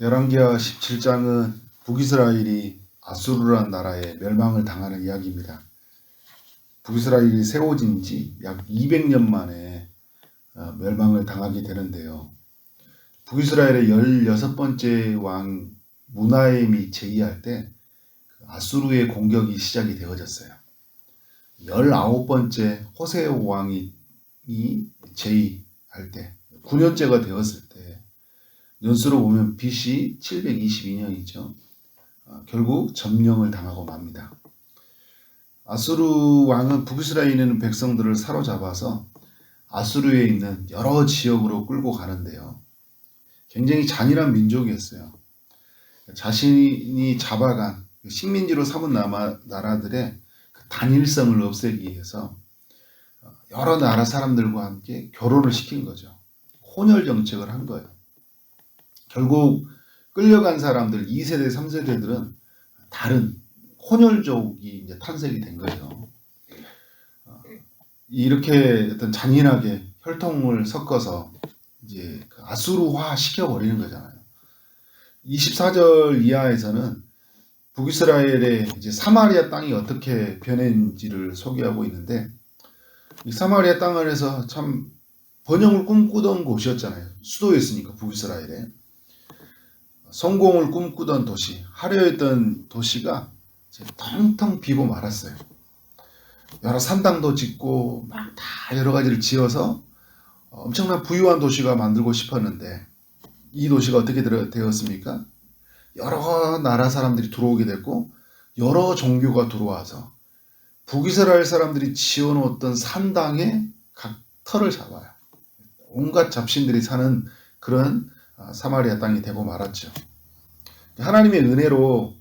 열왕기하 17장은 북이스라엘이 아수르라는 나라에 멸망을 당하는 이야기입니다. 북이스라엘이 세워진 지 약 200년 만에 멸망을 당하게 되는데요. 북이스라엘의 16번째 왕 무나엠이 제위할 때 아수르의 공격이 시작이 되어졌어요. 19번째 호세 왕이 제위할 때 9년째가 되었을 때 연수로 보면 BC 722년이죠. 결국 점령을 당하고 맙니다. 아수르 왕은 북이스라엘에 있는 백성들을 사로잡아서 아수르에 있는 여러 지역으로 끌고 가는데요. 굉장히 잔인한 민족이었어요. 자신이 잡아간 식민지로 삼은 나라들의 그 단일성을 없애기 위해서 여러 나라 사람들과 함께 결혼을 시킨 거죠. 혼혈 정책을 한 거예요. 결국 끌려간 사람들 2세대, 3세대들은 다른 혼혈족이 이제 탄생이 된 거예요. 이렇게 어떤 잔인하게 혈통을 섞어서 이제 아수르화 시켜버리는 거잖아요. 24절 이하에서는 북이스라엘의 이제 사마리아 땅이 어떻게 변했는지를 소개하고 있는데, 이 사마리아 땅을 해서 참 번영을 꿈꾸던 곳이었잖아요. 수도였으니까 북이스라엘에. 성공을 꿈꾸던 도시, 화려했던 도시가 이제 텅텅 비고 말았어요. 여러 산당도 짓고 막 다 여러 가지를 지어서 엄청난 부유한 도시가 만들고 싶었는데, 이 도시가 어떻게 되었습니까? 여러 나라 사람들이 들어오게 됐고 여러 종교가 들어와서 북이스라엘 사람들이 지어놓았던 산당에 각 터를 잡아요. 온갖 잡신들이 사는 그런 사마리아 땅이 되고 말았죠. 하나님의 은혜로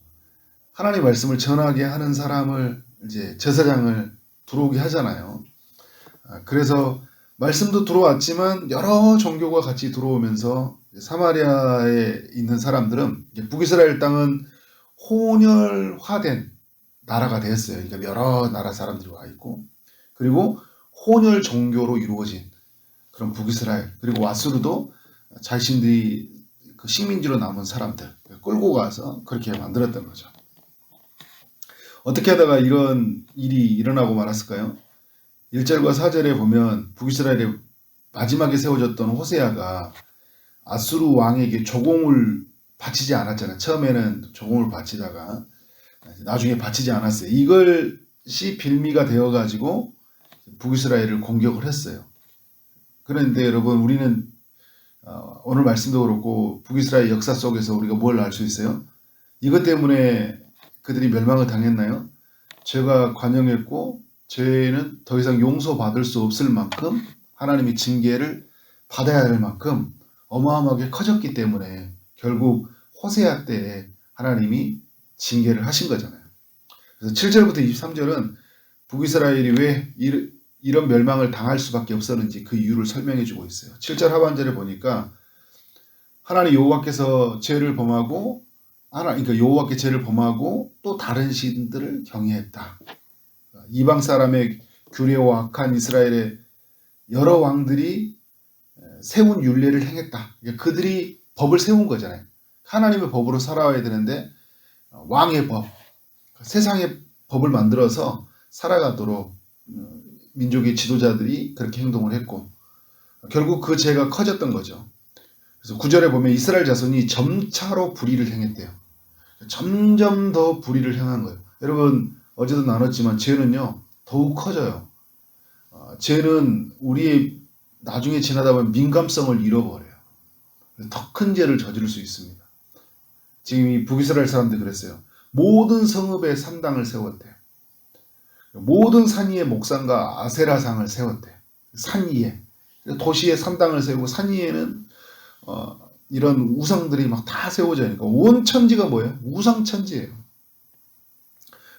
하나님 말씀을 전하게 하는 사람을 이제 제사장을 들어오게 하잖아요. 그래서 말씀도 들어왔지만 여러 종교가 같이 들어오면서 사마리아에 있는 사람들은 북이스라엘 땅은 혼혈화된 나라가 되었어요. 그러니까 여러 나라 사람들이 와 있고, 그리고 혼혈 종교로 이루어진 그런 북이스라엘, 그리고 아수르도 자신들이 그 식민지로 남은 사람들 끌고 가서 그렇게 만들었던 거죠. 어떻게 하다가 이런 일이 일어나고 말았을까요? 1절과 4절에 보면 북이스라엘에 마지막에 세워졌던 호세아가 아수르 왕에게 조공을 바치지 않았잖아요. 처음에는 조공을 바치다가 나중에 바치지 않았어요. 이것이 빌미가 되어가지고 북이스라엘을 공격을 했어요. 그런데 여러분, 우리는 오늘 말씀도 그렇고 북이스라엘 역사 속에서 우리가 뭘 알 수 있어요? 이것 때문에 그들이 멸망을 당했나요? 죄가 관영했고 죄는 더 이상 용서받을 수 없을 만큼 하나님의 징계를 받아야 할 만큼 어마어마하게 커졌기 때문에 결국 호세아 때에 하나님이 징계를 하신 거잖아요. 그래서 7절부터 23절은 북이스라엘이 왜 이런 멸망을 당할 수밖에 없었는지 그 이유를 설명해 주고 있어요. 7절 하반절에 보니까 하나님 여호와께서 죄를 범하고 그러니까 여호와께 죄를 범하고 또 다른 신들을 경외했다. 이방 사람의 규례와 악한 이스라엘의 여러 왕들이 세운 율례를 행했다. 그러니까 그들이 법을 세운 거잖아요. 하나님의 법으로 살아와야 되는데 왕의 법, 세상의 법을 만들어서 살아가도록 민족의 지도자들이 그렇게 행동을 했고 결국 그 죄가 커졌던 거죠. 그래서 9절에 보면 이스라엘 자손이 점차로 불의를 행했대요. 점점 더 불의를 행한 거예요. 여러분, 어제도 나눴지만 죄는요 더욱 커져요. 죄는 우리의 나중에 지나다 보면 민감성을 잃어버려요. 더 큰 죄를 저지를 수 있습니다. 지금 이 북이스라엘 사람들이 그랬어요. 모든 성읍에 산당을 세웠대요. 모든 산 위에 목상과 아세라상을 세웠대요. 산 위에. 도시에 산당을 세우고 산 위에는 이런 우상들이 막 다 세워져 있으니까 온 천지가 뭐예요? 우상천지예요.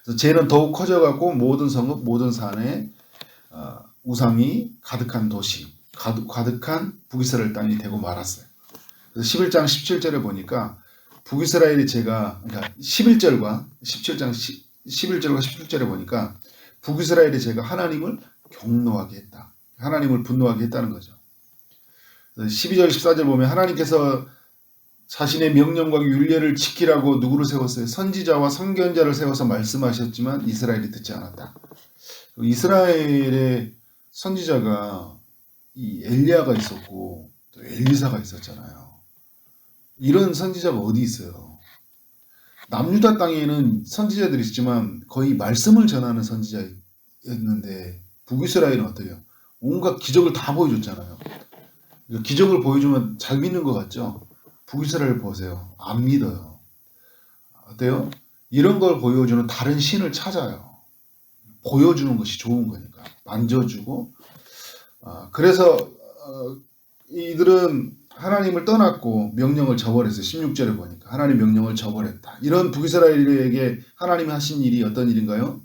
그래서 죄는 더욱 커져가고 모든 성읍, 모든 산에 우상이 가득한 도시, 가득한 북이스라엘 땅이 되고 말았어요. 그래서 11장 17절에 보니까 북이스라엘의 죄가, 그러니까 11절과 17장 11절과 17절에 보니까 북이스라엘의 죄가 하나님을 경노하게 했다. 하나님을 분노하게 했다는 거죠. 12절 14절 보면 하나님께서 자신의 명령과 율례를 지키라고 누구를 세웠어요? 선지자와 선견자를 세워서 말씀하셨지만 이스라엘이 듣지 않았다. 이스라엘의 선지자가 이 엘리야가 있었고 또 엘리사가 있었잖아요. 이런 선지자가 어디 있어요? 남유다 땅에는 선지자들이 있지만 거의 말씀을 전하는 선지자였는데 북이스라엘은 어때요? 온갖 기적을 다 보여줬잖아요. 기적을 보여주면 잘 믿는 것 같죠? 북이스라엘 보세요. 안 믿어요. 어때요? 이런 걸 보여주는 다른 신을 찾아요. 보여주는 것이 좋은 거니까. 만져주고. 그래서 이들은 하나님을 떠났고 명령을 저버렸어요. 16절에 보니까 하나님 명령을 저버렸다. 이런 북이스라엘에게 하나님이 하신 일이 어떤 일인가요?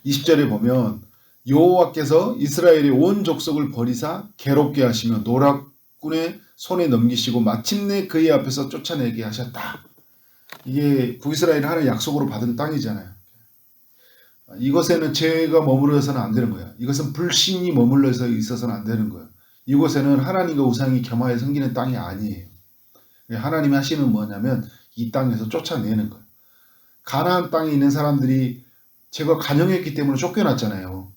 20절에 보면 여호와께서 이스라엘의 온 족속을 버리사 괴롭게 하시며 노략군의 손에 넘기시고 마침내 그의 앞에서 쫓아내게 하셨다. 이게 북이스라엘이 하나의 약속으로 받은 땅이잖아요. 이곳에는 죄가 머무르서는 안 되는 거예요. 이것은 불신이 머물러 있어서는 안 되는 거예요. 이곳에는 하나님과 우상이 겸하여 섬기는 땅이 아니에요. 하나님이 하시는 뭐냐면 이 땅에서 쫓아내는 거예요. 가나안 땅에 있는 사람들이 제가 간영했기 때문에 쫓겨났잖아요.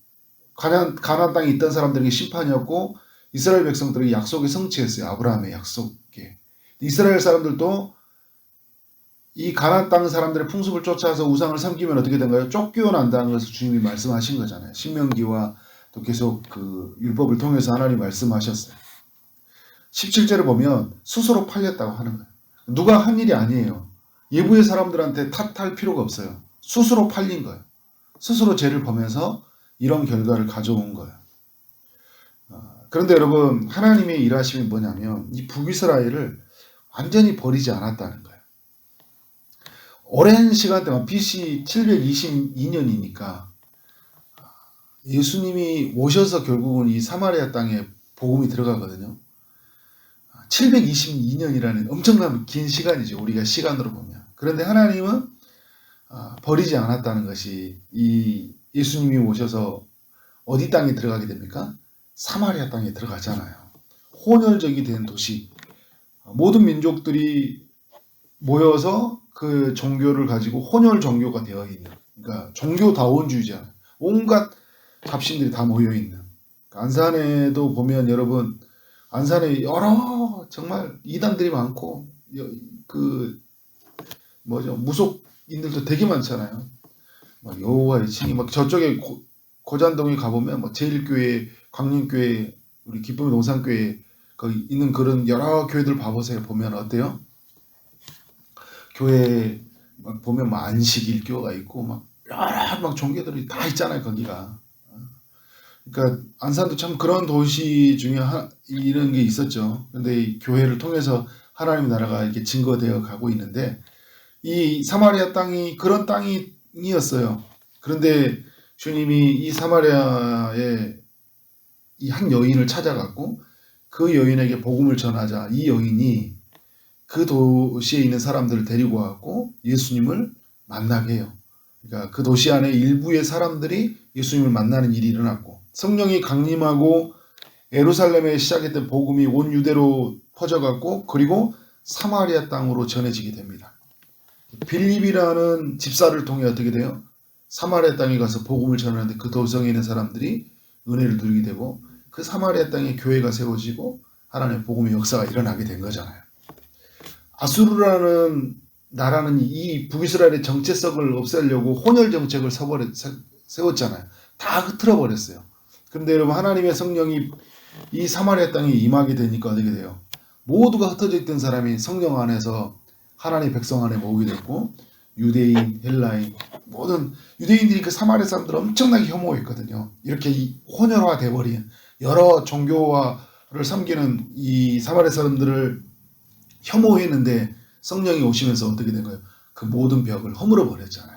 가나안 땅에 있던 사람들에게 심판이었고 이스라엘 백성들에게 약속이 성취했어요. 아브라함의 약속에. 이스라엘 사람들도 이 가나안 땅 사람들의 풍습을 쫓아서 우상을 섬기면 어떻게 된가요? 쫓겨난다는 것을 주님이 말씀하신 거잖아요. 신명기와 또 계속 그 율법을 통해서 하나님 말씀하셨어요. 17절에 보면 스스로 팔렸다고 하는 거예요. 누가 한 일이 아니에요. 예부의 사람들한테 탓할 필요가 없어요. 스스로 팔린 거예요. 스스로 죄를 범해서 이런 결과를 가져온 거예요. 그런데 여러분 하나님의 일하심이 뭐냐면 이 북이스라엘을 완전히 버리지 않았다는 거예요. 오랜 시간 동안 BC 722년이니까 예수님이 오셔서 결국은 이 사마리아 땅에 복음이 들어가거든요. 722년이라는 엄청난 긴 시간이죠. 우리가 시간으로 보면. 그런데 하나님은 버리지 않았다는 것이 이 예수님이 오셔서 어디 땅에 들어가게 됩니까? 사마리아 땅에 들어가잖아요. 혼혈적이 된 도시. 모든 민족들이 모여서 그 종교를 가지고 혼혈 종교가 되어 있는, 그러니까 종교다원주의잖아요. 온갖 잡신들이 다 모여 있는. 안산에도 보면 여러분, 안산에 여러 정말 이단들이 많고 그 뭐죠 무속인들도 되게 많잖아요. 막 여호와의 증인, 막 저쪽에 고잔동에 가보면 뭐 제일교회, 광림교회, 우리 기쁨의 농산교회 거기 있는 그런 여러 교회들 봐보세요. 보면 어때요? 교회 막 보면 막 안식일교가 있고 막 여러 막 종교들이 다 있잖아요. 거기가. 그러니까 안산도 참 그런 도시 중에 이런 게 있었죠. 근데 이 교회를 통해서 하나님의 나라가 이렇게 증거되어 가고 있는데 이 사마리아 땅이 그런 땅이었어요. 그런데 주님이 이 사마리아에 이 한 여인을 찾아갔고 그 여인에게 복음을 전하자 이 여인이 그 도시에 있는 사람들을 데리고 왔고 예수님을 만나게 해요. 그러니까 그 도시 안에 일부의 사람들이 예수님을 만나는 일이 일어났고 성령이 강림하고 예루살렘에 시작했던 복음이 온 유대로 퍼져갔고 그리고 사마리아 땅으로 전해지게 됩니다. 빌립이라는 집사를 통해 어떻게 돼요? 사마리아 땅에 가서 복음을 전하는데 그 도성에 있는 사람들이 은혜를 누리게 되고 그 사마리아 땅에 교회가 세워지고 하나님의 복음의 역사가 일어나게 된 거잖아요. 아수르라는 나라는 이 북이스라엘의 정체성을 없애려고 혼혈 정책을 세웠잖아요. 다 흐트러 버렸어요. 그런데 여러분 하나님의 성령이 이 사마리아 땅에 임하게 되니까 어떻게 돼요? 모두가 흩어져 있던 사람이 성령 안에서 하나님의 백성 안에 모이게 됐고 유대인, 헬라인 모든 유대인들이 그 사마리아 사람들을 엄청나게 혐오했거든요. 이렇게 혼혈화 돼버린 여러 종교화를 섬기는 이 사마리아 사람들을 혐오했는데 성령이 오시면서 어떻게 된 거예요? 그 모든 벽을 허물어 버렸잖아요.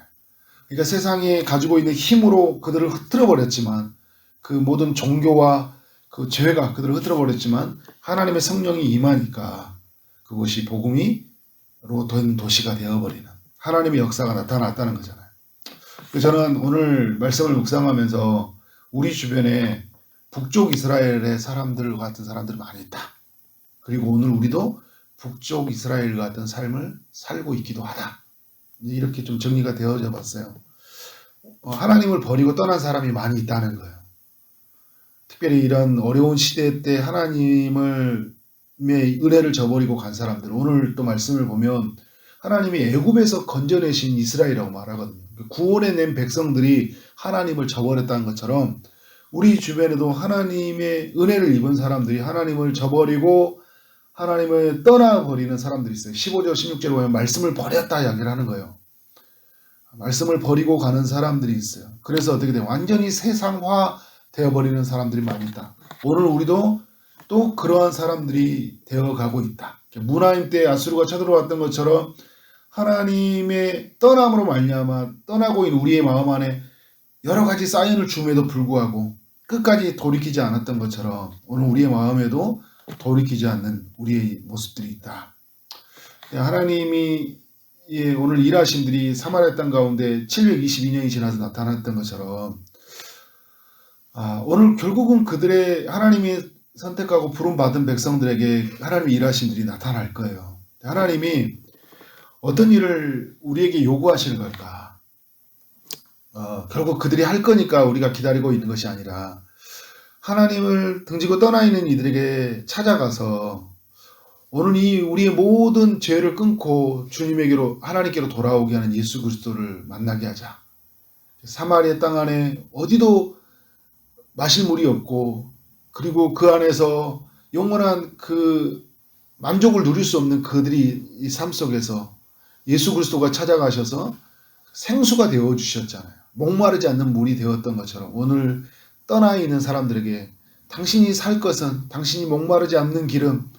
그러니까 세상에 가지고 있는 힘으로 그들을 흐트러 버렸지만 그 모든 종교와 그 죄가 그들을 흐트러 버렸지만 하나님의 성령이 임하니까 그것이 복음이로 된 도시가 되어버리는 하나님의 역사가 나타났다는 거잖아요. 그래서 저는 오늘 말씀을 묵상하면서 우리 주변에 북쪽 이스라엘의 사람들 같은 사람들이 많이 있다. 그리고 오늘 우리도 북쪽 이스라엘 같은 삶을 살고 있기도 하다. 이렇게 좀 정리가 되어져 봤어요. 하나님을 버리고 떠난 사람이 많이 있다는 거예요. 특별히 이런 어려운 시대 때 하나님의 은혜를 저버리고 간 사람들, 오늘 또 말씀을 보면 하나님이 애굽에서 건져내신 이스라엘이라고 말하거든요. 구원해 낸 백성들이 하나님을 저버렸다는 것처럼 우리 주변에도 하나님의 은혜를 입은 사람들이 하나님을 저버리고 하나님을 떠나버리는 사람들이 있어요. 15절 16절에 보면 말씀을 버렸다 이야기를 하는 거예요. 말씀을 버리고 가는 사람들이 있어요. 그래서 어떻게 돼요? 완전히 세상화 되어버리는 사람들이 많이 있다. 오늘 우리도 또 그러한 사람들이 되어가고 있다. 문하임 때 아수르가 쳐들어왔던 것처럼 하나님의 떠남으로 말미암아 떠나고 있는 우리의 마음 안에 여러 가지 사인을 줌에도 불구하고 끝까지 돌이키지 않았던 것처럼 오늘 우리의 마음에도 돌이키지 않는 우리의 모습들이 있다. 하나님이 오늘 일하신 분들이 사마리아 땅 가운데 722년이 지나서 나타났던 것처럼 오늘 결국은 그들의 하나님이 선택하고 부름받은 백성들에게 하나님이 일하신 분들이 나타날 거예요. 하나님이 어떤 일을 우리에게 요구하시는 걸까? 결국 그들이 할 거니까 우리가 기다리고 있는 것이 아니라 하나님을 등지고 떠나 있는 이들에게 찾아가서 오늘 이 우리의 모든 죄를 끊고 주님에게로 하나님께로 돌아오게 하는 예수 그리스도를 만나게 하자. 사마리아 땅 안에 어디도 마실 물이 없고 그리고 그 안에서 영원한 그 만족을 누릴 수 없는 그들이 이 삶 속에서 예수 그리스도가 찾아가셔서 생수가 되어 주셨잖아요. 목마르지 않는 물이 되었던 것처럼 오늘 떠나 있는 사람들에게 당신이 살 것은 당신이 목마르지 않는 기름,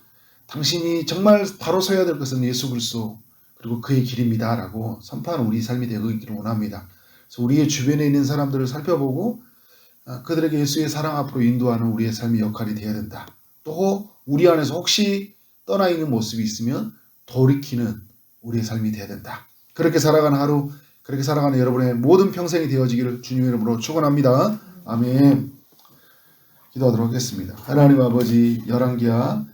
당신이 정말 바로 서야 될 것은 예수 그리스도 그리고 그의 길입니다 라고 선포하는 우리 삶이 되기를 원합니다. 그래서 우리의 주변에 있는 사람들을 살펴보고 그들에게 예수의 사랑 앞으로 인도하는 우리의 삶의 역할이 되어야 된다. 또 우리 안에서 혹시 떠나 있는 모습이 있으면 돌이키는 우리의 삶이 되어야 된다. 그렇게 살아가는 하루, 그렇게 살아가는 여러분의 모든 평생이 되어지기를 주님의 이름으로 축원합니다. 아멘. 기도하도록 하겠습니다. 하나님 아버지, 열왕기하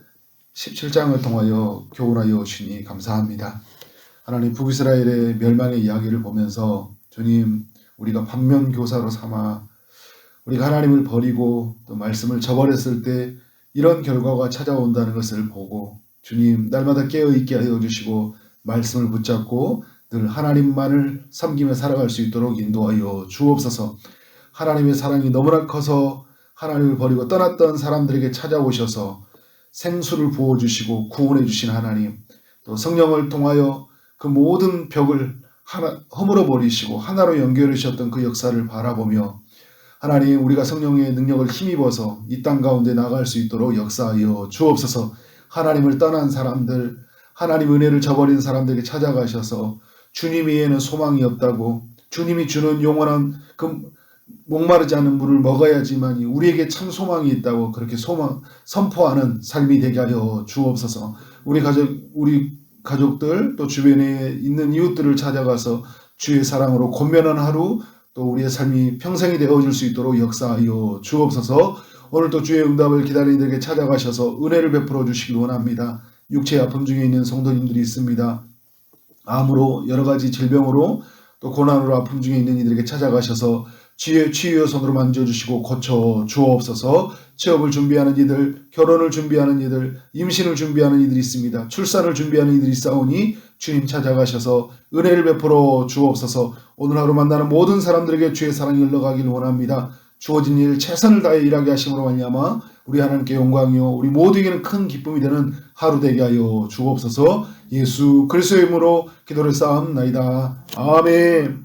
17장을 통하여 교훈하여 주시니 감사합니다. 하나님, 북이스라엘의 멸망의 이야기를 보면서 주님, 우리가 반면교사로 삼아 우리가 하나님을 버리고 또 말씀을 저버렸을 때 이런 결과가 찾아온다는 것을 보고 주님, 날마다 깨어있게 하여 주시고 말씀을 붙잡고 늘 하나님만을 섬기며 살아갈 수 있도록 인도하여 주옵소서. 하나님의 사랑이 너무나 커서 하나님을 버리고 떠났던 사람들에게 찾아오셔서 생수를 부어주시고 구원해 주신 하나님, 또 성령을 통하여 그 모든 벽을 허물어 버리시고 하나로 연결해 주셨던 그 역사를 바라보며 하나님, 우리가 성령의 능력을 힘입어서 이 땅 가운데 나갈 수 있도록 역사하여 주옵소서. 하나님을 떠난 사람들, 하나님 은혜를 저버린 사람들에게 찾아가셔서 주님 외에는 소망이 없다고, 주님이 주는 영원한 그 목마르지 않은 물을 먹어야지만 우리에게 참 소망이 있다고 그렇게 선포하는 삶이 되게 하여 주옵소서. 우리 가족들 또 주변에 있는 이웃들을 찾아가서 주의 사랑으로 권면한 하루, 또 우리의 삶이 평생이 되어질 수 있도록 역사하여 주옵소서. 오늘도 주의 응답을 기다리는 이들에게 찾아가셔서 은혜를 베풀어 주시기 원합니다. 육체의 아픔 중에 있는 성도님들이 있습니다. 암으로 여러 가지 질병으로 또 고난으로 아픔 중에 있는 이들에게 찾아가셔서 치유의 손으로 만져주시고 고쳐 주옵소서. 취업을 준비하는 이들, 결혼을 준비하는 이들, 임신을 준비하는 이들이 있습니다. 출산을 준비하는 이들이 있사오니 주님 찾아가셔서 은혜를 베풀어 주옵소서. 오늘 하루 만나는 모든 사람들에게 주의 사랑이 흘러가길 원합니다. 주어진 일 최선을 다해 일하게 하심으로 말미암아 우리 하나님께 영광이요 우리 모두에게는 큰 기쁨이 되는 하루 되게 하여 주옵소서. 예수 그리스도의 이름으로 기도를 쌓옵나이다. 아멘.